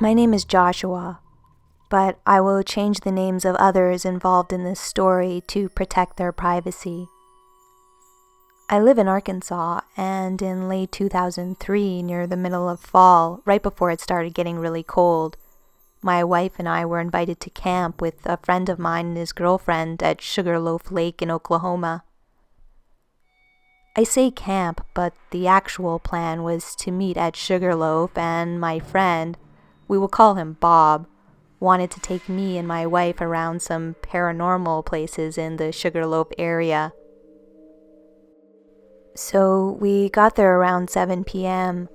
My name is Joshua, but I will change the names of others involved in this story to protect their privacy. I live in Arkansas, and in late 2003, near the middle of fall, right before it started getting really cold, my wife and I were invited to camp with a friend of mine and his girlfriend at Sugarloaf Lake in Oklahoma. I say camp, but the actual plan was to meet at Sugarloaf, and my friend, we will call him Bob, wanted to take me and my wife around some paranormal places in the Sugarloaf area. So we got there around 7 p.m.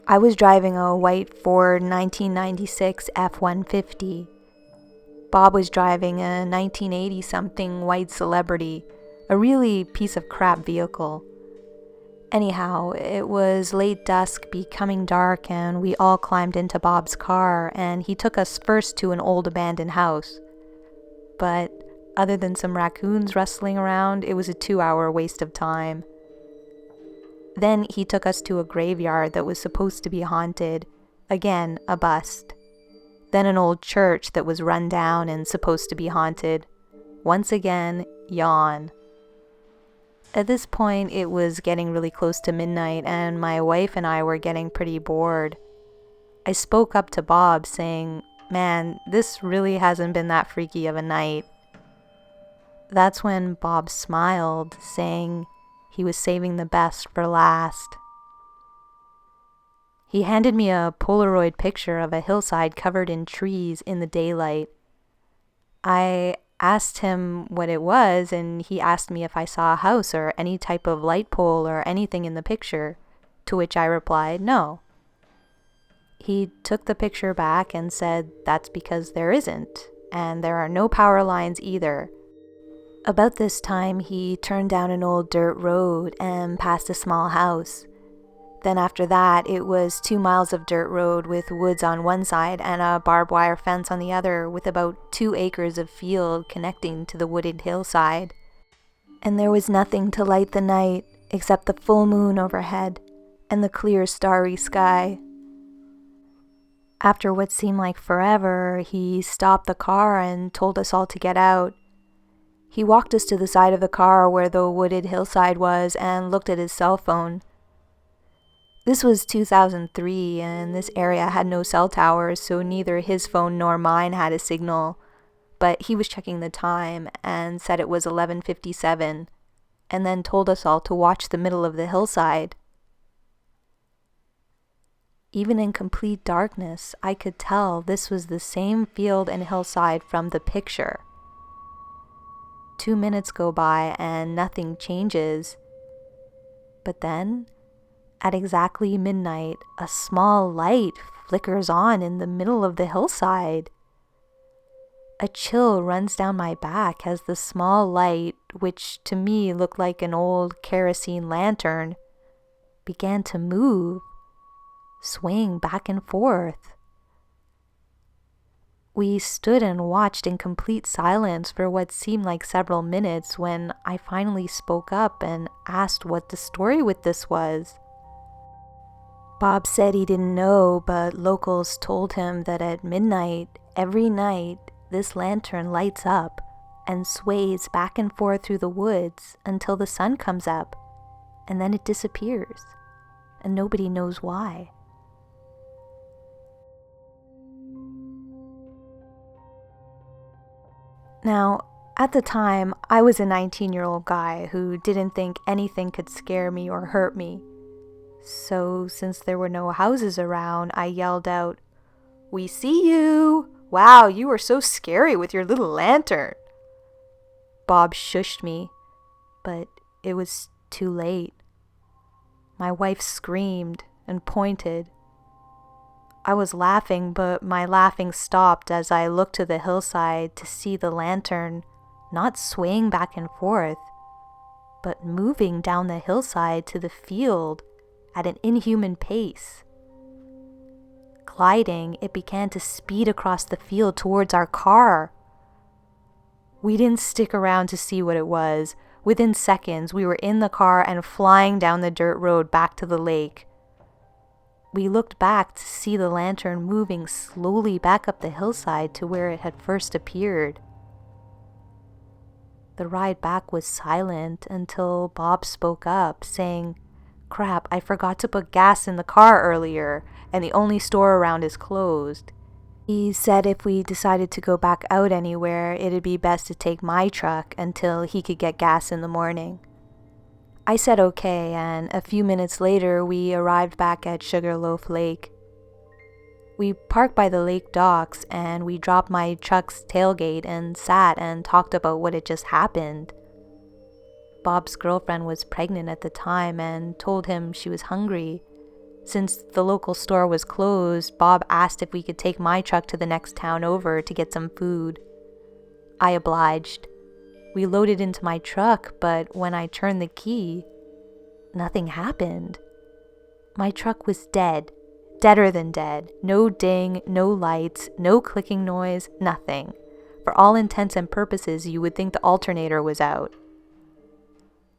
I was driving a white Ford 1996 F-150. Bob was driving a 1980-something white Celebrity, a really piece of crap vehicle. Anyhow, it was late dusk, becoming dark, and we all climbed into Bob's car, and he took us first to an old abandoned house. But other than some raccoons rustling around, it was a 2-hour waste of time. Then he took us to a graveyard that was supposed to be haunted. Again, a bust. Then an old church that was run down and supposed to be haunted. Once again, yawn. At this point, it was getting really close to midnight, and my wife and I were getting pretty bored. I spoke up to Bob, saying, "Man, this really hasn't been that freaky of a night." That's when Bob smiled, saying he was saving the best for last. He handed me a Polaroid picture of a hillside covered in trees in the daylight. I asked him what it was, and he asked me if I saw a house or any type of light pole or anything in the picture, to which I replied no. He took the picture back and said that's because there isn't, and there are no power lines either. About this time, he turned down an old dirt road and passed a small house. Then after that, it was 2 miles of dirt road with woods on one side and a barbed wire fence on the other, with about 2 acres of field connecting to the wooded hillside. And there was nothing to light the night except the full moon overhead and the clear starry sky. After what seemed like forever, he stopped the car and told us all to get out. He walked us to the side of the car where the wooded hillside was and looked at his cell phone. This was 2003, and this area had no cell towers, so neither his phone nor mine had a signal. But he was checking the time and said it was 11:57, and then told us all to watch the middle of the hillside. Even in complete darkness, I could tell this was the same field and hillside from the picture. 2 minutes go by and nothing changes. But then, at exactly midnight, a small light flickers on in the middle of the hillside. A chill runs down my back as the small light, which to me looked like an old kerosene lantern, began to move, swing back and forth. We stood and watched in complete silence for what seemed like several minutes when I finally spoke up and asked what the story with this was. Bob said he didn't know, but locals told him that at midnight, every night, this lantern lights up and sways back and forth through the woods until the sun comes up, and then it disappears, and nobody knows why. Now, at the time, I was a 19-year-old guy who didn't think anything could scare me or hurt me. So, since there were no houses around, I yelled out, "We see you! Wow, you are so scary with your little lantern!" Bob shushed me, but it was too late. My wife screamed and pointed. I was laughing, but my laughing stopped as I looked to the hillside to see the lantern not swaying back and forth, but moving down the hillside to the field at an inhuman pace. Gliding, it began to speed across the field towards our car. We didn't stick around to see what it was. Within seconds, we were in the car and flying down the dirt road back to the lake. We looked back to see the lantern moving slowly back up the hillside to where it had first appeared. The ride back was silent until Bob spoke up, saying, "Crap, I forgot to put gas in the car earlier, and the only store around is closed." He said if we decided to go back out anywhere, it'd be best to take my truck until he could get gas in the morning. I said okay, and a few minutes later we arrived back at Sugarloaf Lake. We parked by the lake docks and we dropped my truck's tailgate and sat and talked about what had just happened. Bob's girlfriend was pregnant at the time and told him she was hungry. Since the local store was closed, Bob asked if we could take my truck to the next town over to get some food. I obliged. We loaded into my truck, but when I turned the key, nothing happened. My truck was dead. Deader than dead. No ding, no lights, no clicking noise, nothing. For all intents and purposes, you would think the alternator was out.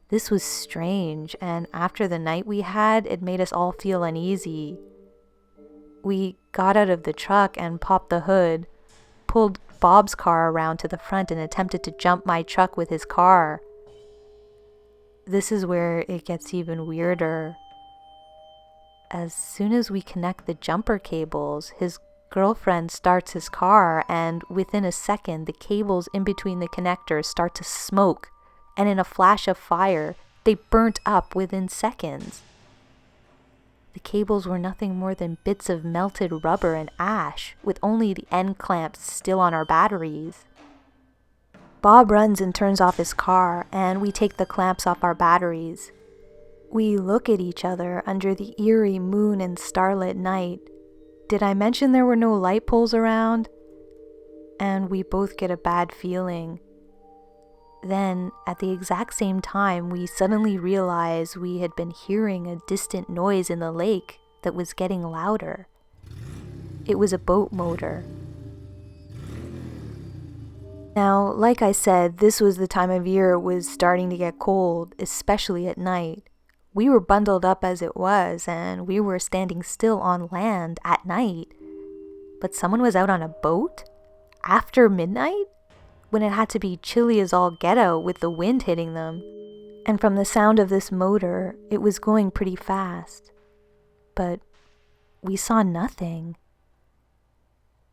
This was strange, and after the night we had, it made us all feel uneasy. We got out of the truck and popped the hood, pulled Bob's car around to the front and attempted to jump my truck with his car. This is where it gets even weirder. As soon as we connect the jumper cables, his girlfriend starts his car, and within a second, the cables in between the connectors start to smoke, and in a flash of fire, they burnt up within seconds. The cables were nothing more than bits of melted rubber and ash, with only the end clamps still on our batteries. Bob runs and turns off his car, and we take the clamps off our batteries. We look at each other under the eerie moon and starlit night. Did I mention there were no light poles around? And we both get a bad feeling. Then, at the exact same time, we suddenly realize we had been hearing a distant noise in the lake that was getting louder. It was a boat motor. Now, like I said, this was the time of year it was starting to get cold, especially at night. We were bundled up as it was, and we were standing still on land at night. But someone was out on a boat? After midnight? When it had to be chilly as all get out with the wind hitting them. And from the sound of this motor, it was going pretty fast. But we saw nothing.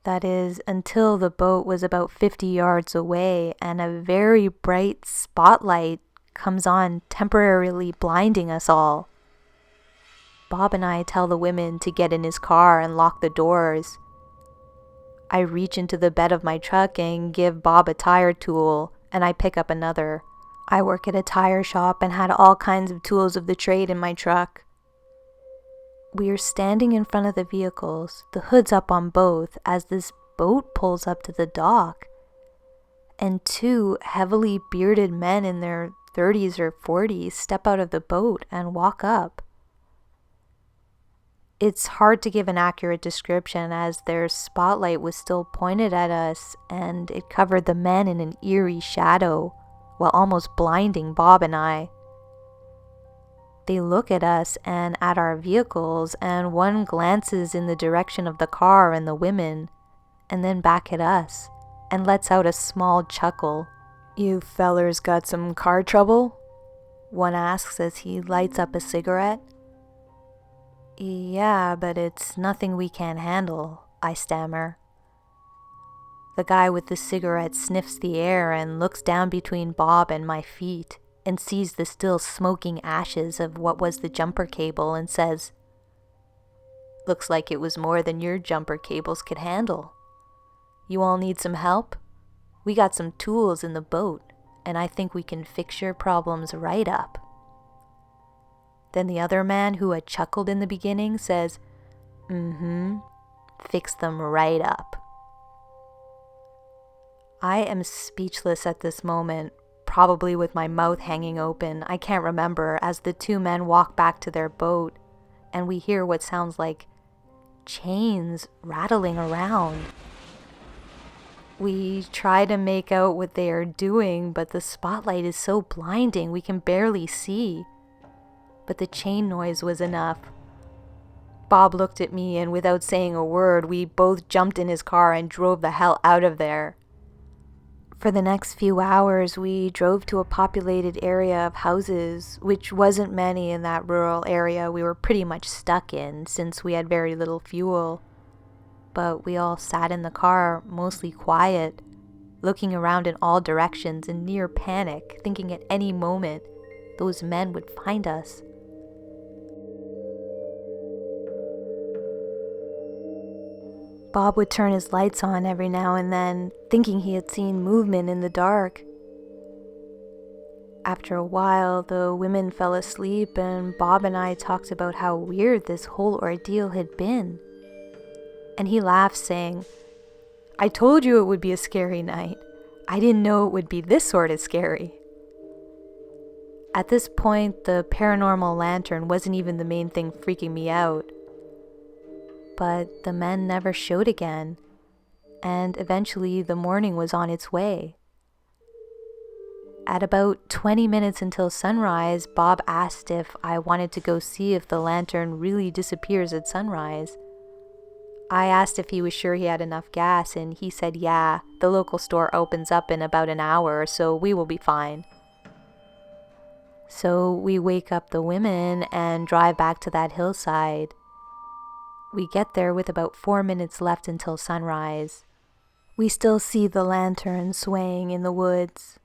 That is, until the boat was about 50 yards away and a very bright spotlight comes on, temporarily blinding us all. Bob and I tell the women to get in his car and lock the doors. I reach into the bed of my truck and give Bob a tire tool, and I pick up another. I work at a tire shop and had all kinds of tools of the trade in my truck. We are standing in front of the vehicles, the hoods up on both, as this boat pulls up to the dock. And two heavily bearded men in their 30s or 40s step out of the boat and walk up. It's hard to give an accurate description as their spotlight was still pointed at us and it covered the men in an eerie shadow while almost blinding Bob and I. They look at us and at our vehicles, and one glances in the direction of the car and the women and then back at us and lets out a small chuckle. "You fellers got some car trouble?" one asks as he lights up a cigarette. "Yeah, but it's nothing we can't handle," I stammer. The guy with the cigarette sniffs the air and looks down between Bob and my feet and sees the still smoking ashes of what was the jumper cable and says, "Looks like it was more than your jumper cables could handle. You all need some help? We got some tools in the boat, and I think we can fix your problems right up." Then the other man who had chuckled in the beginning says, "Fix them right up." I am speechless at this moment, probably with my mouth hanging open. I can't remember, as the two men walk back to their boat and we hear what sounds like chains rattling around. We try to make out what they are doing, but the spotlight is so blinding we can barely see. But the chain noise was enough. Bob looked at me, and without saying a word, we both jumped in his car and drove the hell out of there. For the next few hours, we drove to a populated area of houses, which wasn't many in that rural area we were pretty much stuck in since we had very little fuel. But we all sat in the car, mostly quiet, looking around in all directions in near panic, thinking at any moment those men would find us. Bob would turn his lights on every now and then, thinking he had seen movement in the dark. After a while, the women fell asleep, and Bob and I talked about how weird this whole ordeal had been. And he laughed, saying, "I told you it would be a scary night. I didn't know it would be this sort of scary." At this point, the paranormal lantern wasn't even the main thing freaking me out. But the men never showed again, and eventually the morning was on its way. At about 20 minutes until sunrise, Bob asked if I wanted to go see if the lantern really disappears at sunrise. I asked if he was sure he had enough gas, and he said, "Yeah, the local store opens up in about an hour, so we will be fine." So we wake up the women and drive back to that hillside. We get there with about 4 minutes left until sunrise. We still see the lantern swaying in the woods.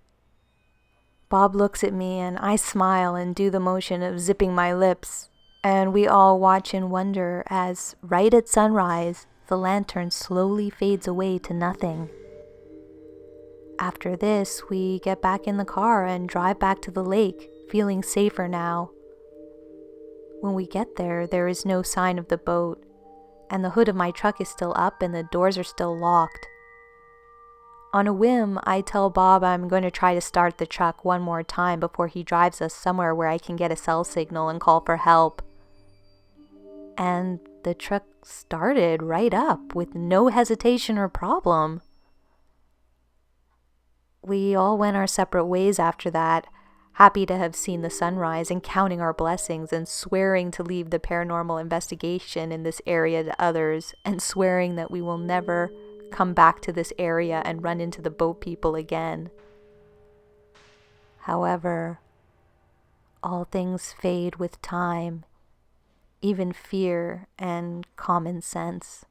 Bob looks at me and I smile and do the motion of zipping my lips, and we all watch in wonder as, right at sunrise, the lantern slowly fades away to nothing. After this, we get back in the car and drive back to the lake, feeling safer now. When we get there, there is no sign of the boat, and the hood of my truck is still up and the doors are still locked. On a whim, I tell Bob I'm going to try to start the truck one more time before he drives us somewhere where I can get a cell signal and call for help. And the truck started right up with no hesitation or problem. We all went our separate ways after that, happy to have seen the sunrise and counting our blessings and swearing to leave the paranormal investigation in this area to others, and swearing that we will never come back to this area and run into the boat people again. However, all things fade with time, even fear and common sense.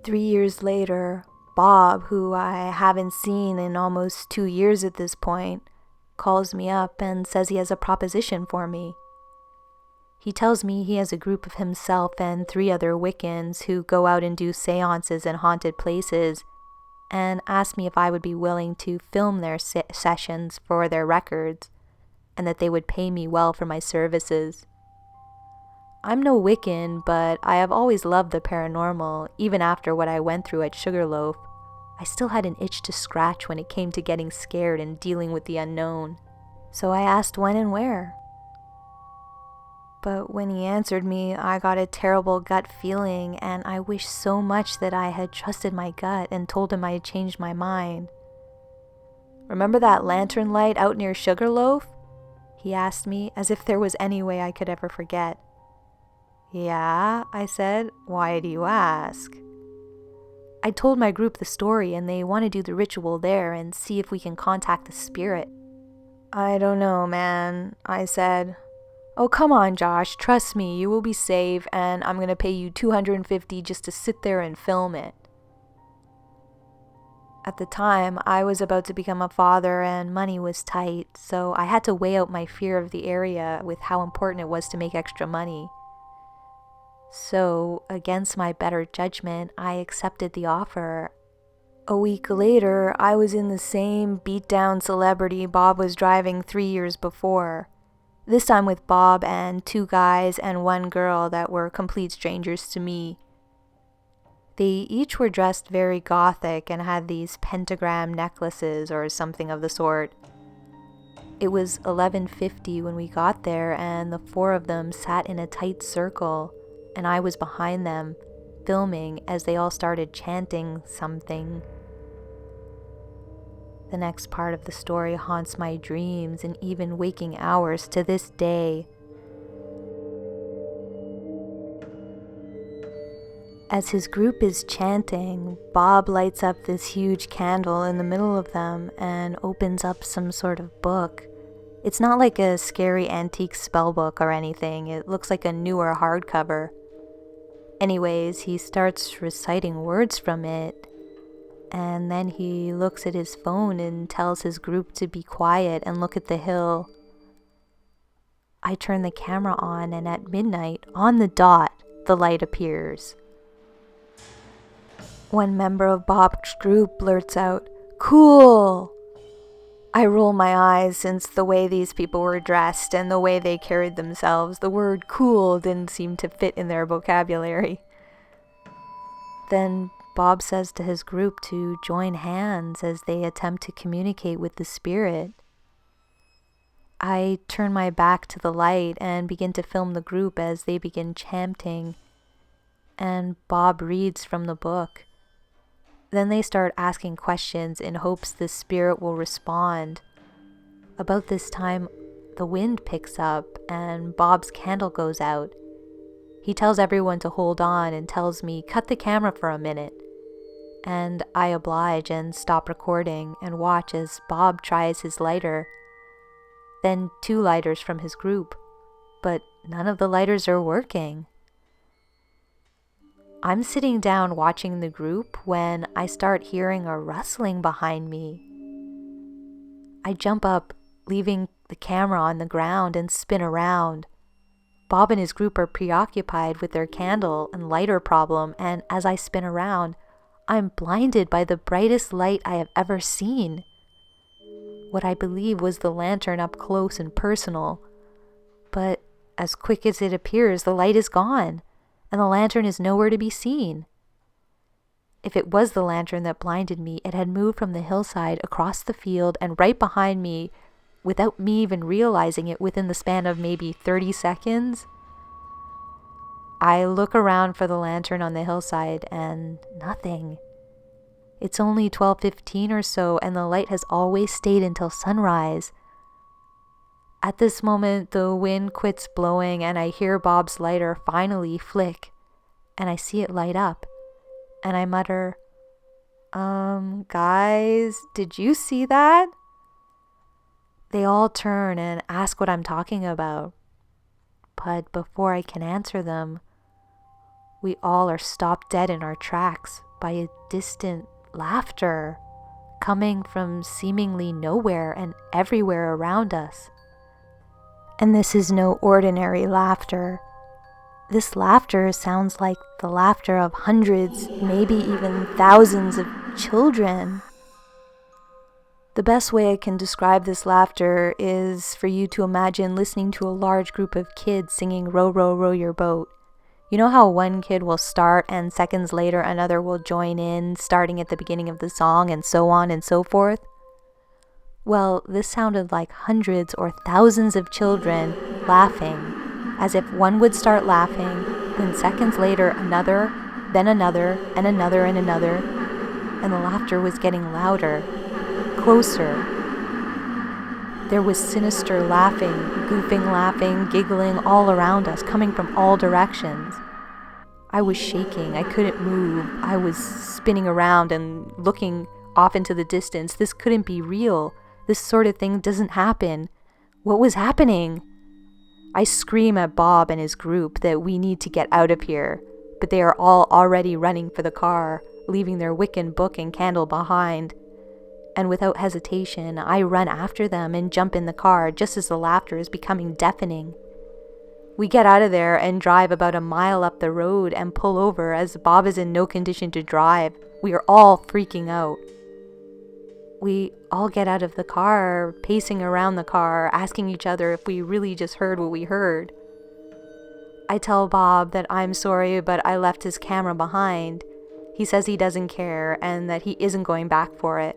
Three years later, Bob, who I haven't seen in almost 2 years at this point, calls me up and says he has a proposition for me. He tells me he has a group of himself and 3 other Wiccans who go out and do seances in haunted places, and asks me if I would be willing to film their sessions for their records, and that they would pay me well for my services. I'm no Wiccan, but I have always loved the paranormal, even after what I went through at Sugarloaf. I still had an itch to scratch when it came to getting scared and dealing with the unknown. So I asked when and where. But when he answered me, I got a terrible gut feeling, and I wished so much that I had trusted my gut and told him I had changed my mind. "Remember that lantern light out near Sugarloaf?" he asked me, as if there was any way I could ever forget. "Yeah," I said. "Why do you ask?" I told my group the story, and they want to do the ritual there and see if we can contact the spirit. "I don't know, man," I said. "Oh, come on, Josh, trust me, you will be safe, and I'm going to pay you $250 just to sit there and film it." At the time, I was about to become a father and money was tight, so I had to weigh out my fear of the area with how important it was to make extra money. So, against my better judgment, I accepted the offer. A week later, I was in the same beat-down celebrity Bob was driving 3 years before. This time with Bob and 2 guys and 1 girl that were complete strangers to me. They each were dressed very gothic and had these pentagram necklaces or something of the sort. It was 11:50 when we got there, and the 4 of them sat in a tight circle, and I was behind them, filming as they all started chanting something. The next part of the story haunts my dreams and even waking hours to this day. As his group is chanting, Bob lights up this huge candle in the middle of them and opens up some sort of book. It's not like a scary antique spell book or anything. It looks like a newer hardcover. Anyways, he starts reciting words from it, and then he looks at his phone and tells his group to be quiet and look at the hill. I turn the camera on, and at midnight, on the dot, the light appears. One member of Bob's group blurts out, "Cool!" I roll my eyes, since the way these people were dressed and the way they carried themselves, the word cool didn't seem to fit in their vocabulary. Then Bob says to his group to join hands as they attempt to communicate with the spirit. I turn my back to the light and begin to film the group as they begin chanting, and Bob reads from the book. Then they start asking questions in hopes the spirit will respond. About this time, the wind picks up and Bob's candle goes out. He tells everyone to hold on and tells me, "Cut the camera for a minute." And I oblige and stop recording and watch as Bob tries his lighter. Then 2 lighters from his group, but none of the lighters are working. I'm sitting down watching the group when I start hearing a rustling behind me. I jump up, leaving the camera on the ground, and spin around. Bob and his group are preoccupied with their candle and lighter problem, and as I spin around, I'm blinded by the brightest light I have ever seen. What I believe was the lantern up close and personal. But as quick as it appears, the light is gone, and the lantern is nowhere to be seen. If it was the lantern that blinded me, it had moved from the hillside across the field and right behind me without me even realizing it within the span of maybe 30 seconds. I look around for the lantern on the hillside and nothing. It's only 12:15 or so, and the light has always stayed until sunrise. At this moment, the wind quits blowing and I hear Bob's lighter finally flick, and I see it light up, and I mutter, guys, did you see that?" They all turn and ask what I'm talking about, but before I can answer them, we all are stopped dead in our tracks by a distant laughter coming from seemingly nowhere and everywhere around us. And this is no ordinary laughter. This laughter sounds like the laughter of hundreds, maybe even thousands of children. The best way I can describe this laughter is for you to imagine listening to a large group of kids singing "Row, row, row your boat." You know how one kid will start and seconds later another will join in, starting at the beginning of the song and so on and so forth? Well, this sounded like hundreds or thousands of children laughing, as if one would start laughing, then seconds later another, then another, and another and another, and the laughter was getting louder, closer. There was sinister laughing, goofing laughing, giggling all around us, coming from all directions. I was shaking, I couldn't move, I was spinning around and looking off into the distance. This couldn't be real. This sort of thing doesn't happen. What was happening? I scream at Bob and his group that we need to get out of here, but they are all already running for the car, leaving their Wiccan book and candle behind. And without hesitation, I run after them and jump in the car just as the laughter is becoming deafening. We get out of there and drive about a mile up the road and pull over as Bob is in no condition to drive. We are all freaking out. We all get out of the car, pacing around the car, asking each other if we really just heard what we heard. I tell Bob that I'm sorry, but I left his camera behind. He says he doesn't care and that he isn't going back for it.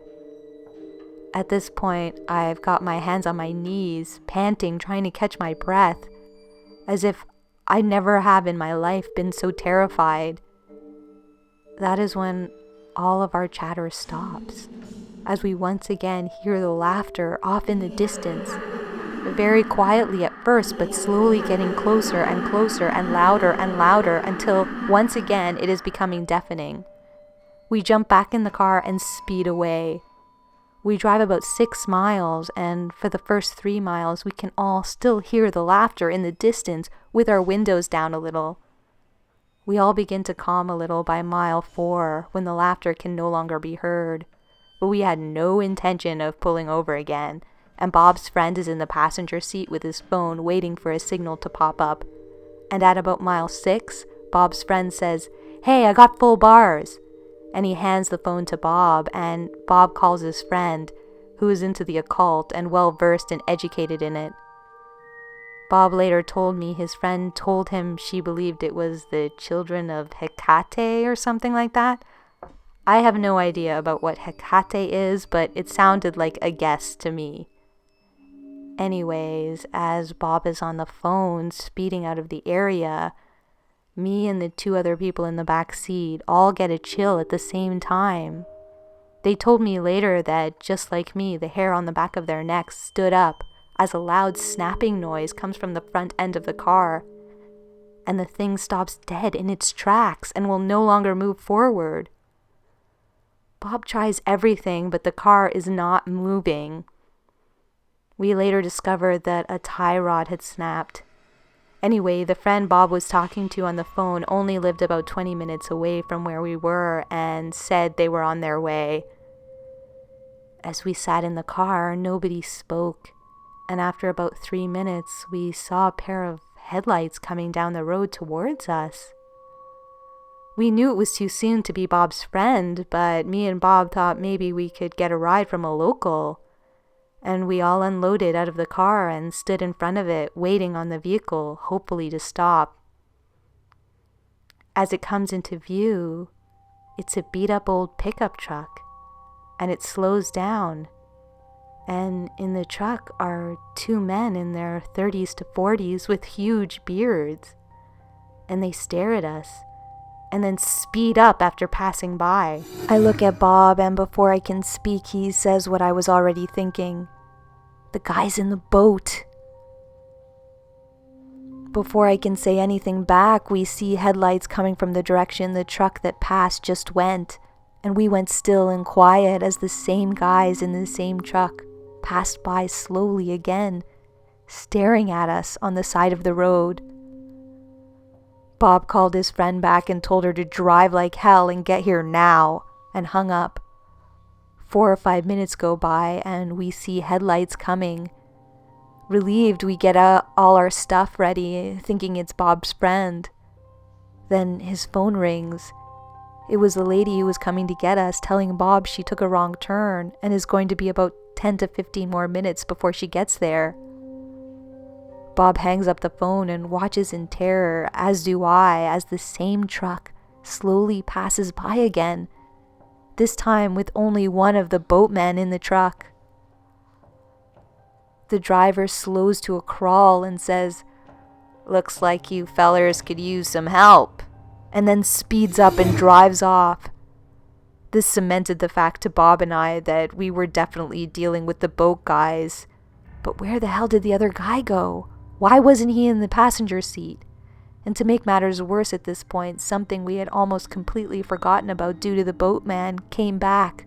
At this point, I've got my hands on my knees, panting, trying to catch my breath, as if I never have in my life been so terrified. That is when all of our chatter stops, as we once again hear the laughter off in the distance, very quietly at first, but slowly getting closer and closer and louder until once again it is becoming deafening. We jump back in the car and speed away. We drive about 6 miles, and for the first 3 miles we can all still hear the laughter in the distance with our windows down a little. We all begin to calm a little by mile 4 when the laughter can no longer be heard. But we had no intention of pulling over again, and Bob's friend is in the passenger seat with his phone waiting for a signal to pop up. And at about mile 6, Bob's friend says, "Hey, I got full bars." And he hands the phone to Bob, and Bob calls his friend, who is into the occult and well versed and educated in it. Bob later told me his friend told him she believed it was the children of Hecate or something like that. I have no idea about what Hecate is, but it sounded like a guess to me. Anyways, as Bob is on the phone speeding out of the area, me and the 2 other people in the back seat all get a chill at the same time. They told me later that, just like me, the hair on the back of their necks stood up as a loud snapping noise comes from the front end of the car, and the thing stops dead in its tracks and will no longer move forward. Bob tries everything, but the car is not moving. We later discovered that a tie rod had snapped. Anyway, the friend Bob was talking to on the phone only lived about 20 minutes away from where we were and said they were on their way. As we sat in the car, nobody spoke, and after about 3 minutes, we saw a pair of headlights coming down the road towards us. We knew it was too soon to be Bob's friend, but me and Bob thought maybe we could get a ride from a local. And we all unloaded out of the car and stood in front of it, waiting on the vehicle, hopefully to stop. As it comes into view, it's a beat-up old pickup truck, and it slows down. And in the truck are 2 men in their 30s to 40s with huge beards. And they stare at us, and then speed up after passing by. I look at Bob, and before I can speak, he says what I was already thinking. "The guy's in the boat." Before I can say anything back, we see headlights coming from the direction the truck that passed just went, and we went still and quiet as the same guys in the same truck passed by slowly again, staring at us on the side of the road. Bob called his friend back and told her to drive like hell and get here now, and hung up. 4 or 5 minutes go by and we see headlights coming. Relieved, we get all our stuff ready, thinking it's Bob's friend. Then his phone rings. It was the lady who was coming to get us, telling Bob she took a wrong turn and is going to be about 10 to 15 more minutes before she gets there. Bob hangs up the phone and watches in terror, as do I, as the same truck slowly passes by again, this time with only one of the boatmen in the truck. The driver slows to a crawl and says, "Looks like you fellers could use some help," and then speeds up and drives off. This cemented the fact to Bob and I that we were definitely dealing with the boat guys. But where the hell did the other guy go? Why wasn't he in the passenger seat? And to make matters worse at this point, something we had almost completely forgotten about due to the boatman came back.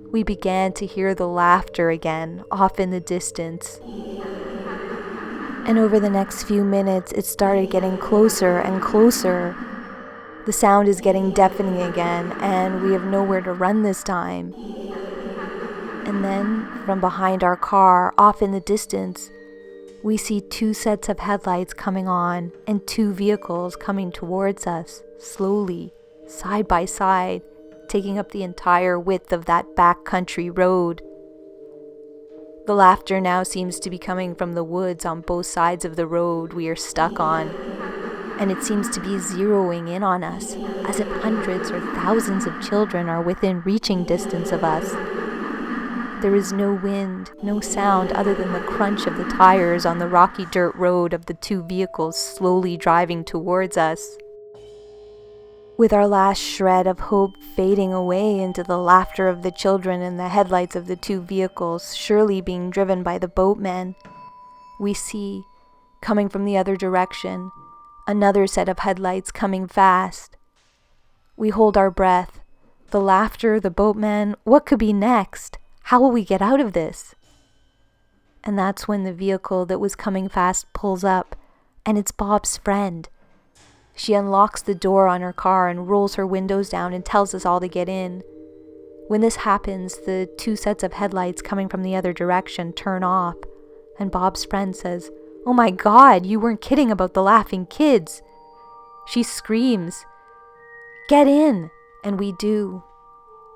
We began to hear the laughter again, off in the distance. And over the next few minutes, it started getting closer and closer. The sound is getting deafening again, and we have nowhere to run this time. And then, from behind our car, off in the distance, we see 2 sets of headlights coming on and 2 vehicles coming towards us, slowly, side by side, taking up the entire width of that backcountry road. The laughter now seems to be coming from the woods on both sides of the road we are stuck on, and it seems to be zeroing in on us, as if hundreds or thousands of children are within reaching distance of us. There is no wind, no sound other than the crunch of the tires on the rocky dirt road of the 2 vehicles slowly driving towards us. with our last shred of hope fading away into the laughter of the children and the headlights of the two vehicles surely being driven by the boatmen, we see, coming from the other direction, another set of headlights coming fast. We hold our breath. The laughter, the boatmen, what could be next? How will we get out of this? And that's when the vehicle that was coming fast pulls up, and it's Bob's friend. She unlocks the door on her car and rolls her windows down and tells us all to get in. When this happens, the two sets of headlights coming from the other direction turn off, and Bob's friend says, "Oh my God, you weren't kidding about the laughing kids." She screams, "Get in!" And we do.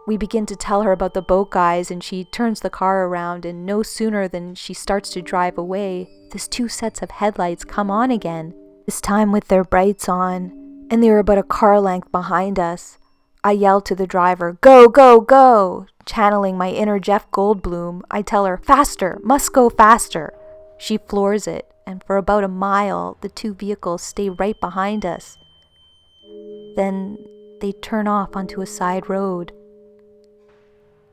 We begin to tell her about the boat guys, and she turns the car around, and no sooner than she starts to drive away, these two sets of headlights come on again, this time with their brights on, and they were about a car length behind us. I yell to the driver, "Go, go, go!" Channeling my inner Jeff Goldblum, I tell her, "Faster, must go faster." She floors it, and for about a mile, the two vehicles stay right behind us. Then they turn off onto a side road.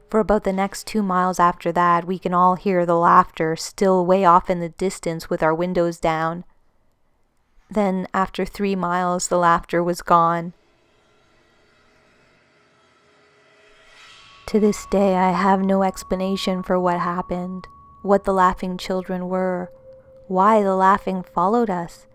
For about the next 2 miles after that, we can all hear the laughter still way off in the distance with our windows down. Then, after 3 miles, the laughter was gone. To this day, I have no explanation for what happened, what the laughing children were, why the laughing followed us.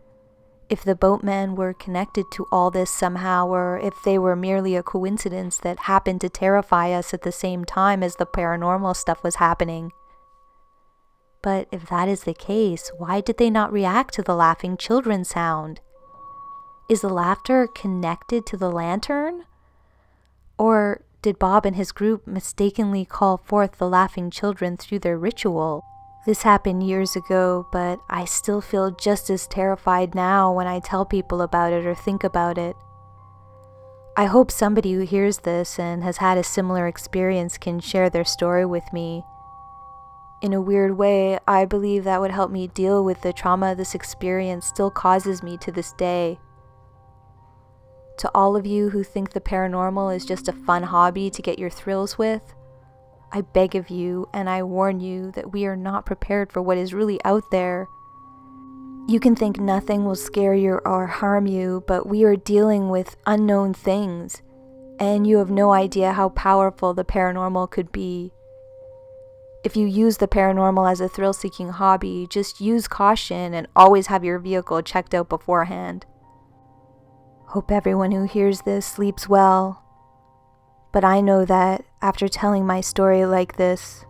If the boatmen were connected to all this somehow, or if they were merely a coincidence that happened to terrify us at the same time as the paranormal stuff was happening. But if that is the case, why did they not react to the laughing children sound? Is the laughter connected to the lantern? Or did Bob and his group mistakenly call forth the laughing children through their ritual? This happened years ago, but I still feel just as terrified now when I tell people about it or think about it. I hope somebody who hears this and has had a similar experience can share their story with me. In a weird way, I believe that would help me deal with the trauma this experience still causes me to this day. To all of you who think the paranormal is just a fun hobby to get your thrills with, I beg of you, and I warn you, that we are not prepared for what is really out there. You can think nothing will scare you or harm you, but we are dealing with unknown things, and you have no idea how powerful the paranormal could be. If you use the paranormal as a thrill-seeking hobby, just use caution and always have your vehicle checked out beforehand. Hope everyone who hears this sleeps well. But I know that after telling my story like this,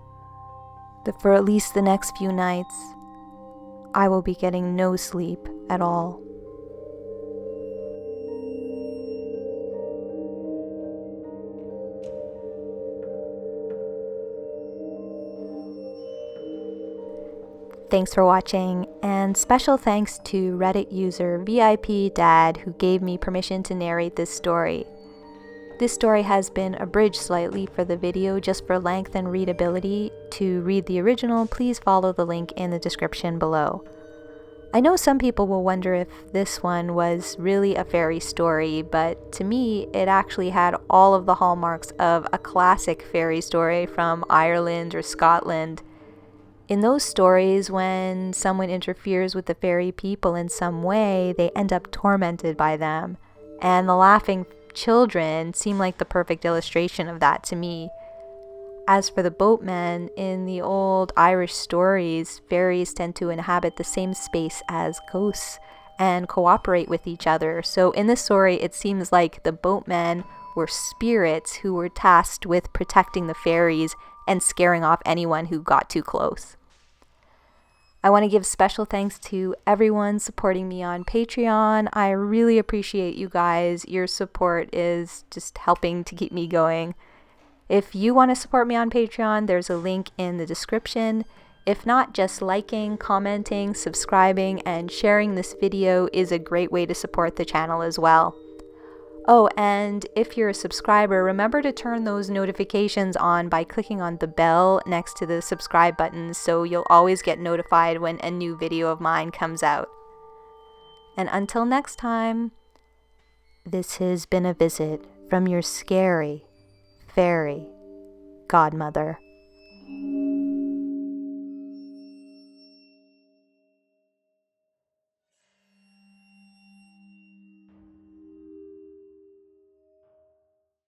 that for at least the next few nights, I will be getting no sleep at all. Thanks for watching, and special thanks to Reddit user VIP Dad who gave me permission to narrate this story. This story has been abridged slightly for the video just for length and readability. To read the original, please follow the link in the description below. I know some people will wonder if this one was really a fairy story, but to me, it actually had all of the hallmarks of a classic fairy story from Ireland or Scotland. In those stories, when someone interferes with the fairy people in some way, they end up tormented by them, and the laughing children seem like the perfect illustration of that to me. As for the boatmen, in the old Irish stories, fairies tend to inhabit the same space as ghosts and cooperate with each other. So in this story, it seems like the boatmen were spirits who were tasked with protecting the fairies and scaring off anyone who got too close. I want to give special thanks to everyone supporting me on Patreon. I really appreciate you guys. Your support is just helping to keep me going. If you want to support me on Patreon, there's a link in the description. If not, just liking, commenting, subscribing, and sharing this video is a great way to support the channel as well. Oh, and if you're a subscriber, remember to turn those notifications on by clicking on the bell next to the subscribe button so you'll always get notified when a new video of mine comes out. And until next time, This has been a visit from your Scary Fairy Godmother.